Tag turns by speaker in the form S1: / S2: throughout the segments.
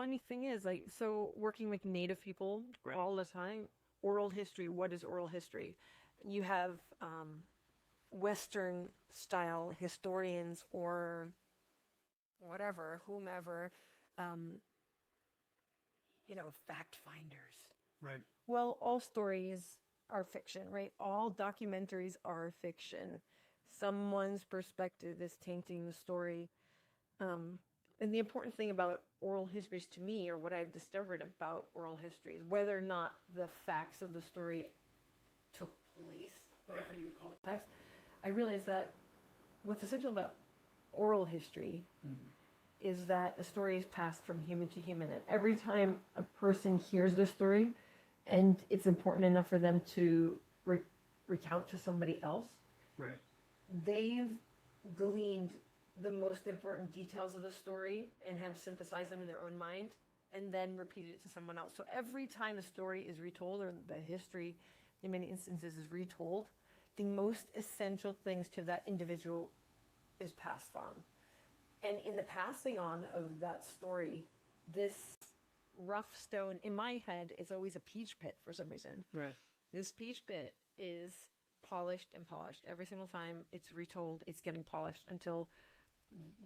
S1: funny thing is, like, so working with Native people
S2: Right.
S1: all the time, oral history, what is oral history? You have Western style historians or whatever, whomever, um, fact finders.
S2: Right.
S1: Well, all stories are fiction, right? All documentaries are fiction. Someone's perspective is tainting the story. And the important thing about oral histories to me, or what I've discovered about oral histories, whether or not the facts of the story took place, whatever you call it, facts, I realized that what's essential about oral history is that a story is passed from human to human. And every time a person hears the story, and it's important enough for them to recount to somebody else,
S2: Right.
S1: they've gleaned the most important details of the story and have synthesized them in their own mind and then repeated it to someone else. So every time the story is retold, or the history in many instances is retold, the most essential things to that individual is passed on. And in the passing on of that story, this rough stone in my head is always a peach pit for some reason.
S2: Right.
S1: This peach pit is polished and polished. Every single time it's retold, it's getting polished until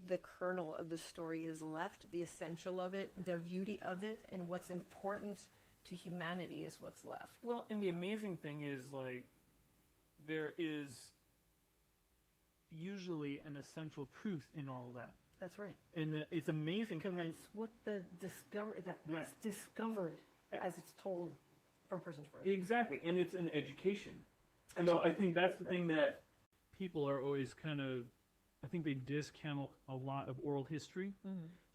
S1: the kernel of the story is left, the essential of it, the beauty of it, and what's important to humanity is what's left.
S2: Well, and the amazing thing is, like, there is usually an essential truth in all that.
S1: That's right.
S2: And it's amazing because
S1: It's what that's
S2: Right.
S1: discovered as it's told from person to person.
S2: exactly, and it's an education. And so I think that's the thing that people are always kind of, I think they discount a lot of oral history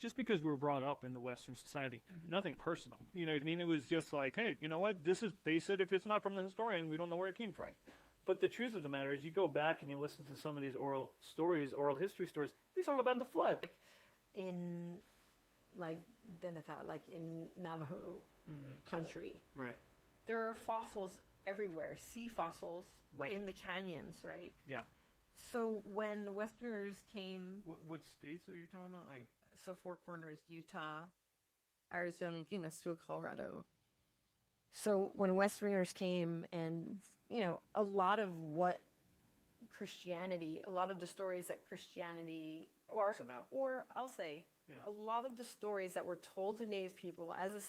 S2: just because we're brought up in the Western society. Nothing personal. You know what I mean? It was just like, hey, you know what? They said if it's not from the historian, we don't know where it came from. But the truth of the matter is, you go back and you listen to some of these oral stories, oral history stories, these are all about the flood.
S1: In like Beneta, like in Navajo country,
S2: Right.
S1: there are fossils everywhere, sea fossils
S2: Right.
S1: in the canyons, right?
S2: Yeah.
S1: So when Westerners came,
S2: What states are you talking about? Like,
S1: so Four Corners, Utah, Arizona, still Colorado. So when Westerners came, and a lot of what Christianity, a lot of the stories that Christianity, or I'll say,
S2: Yeah.
S1: a lot of the stories that were told to Native people as a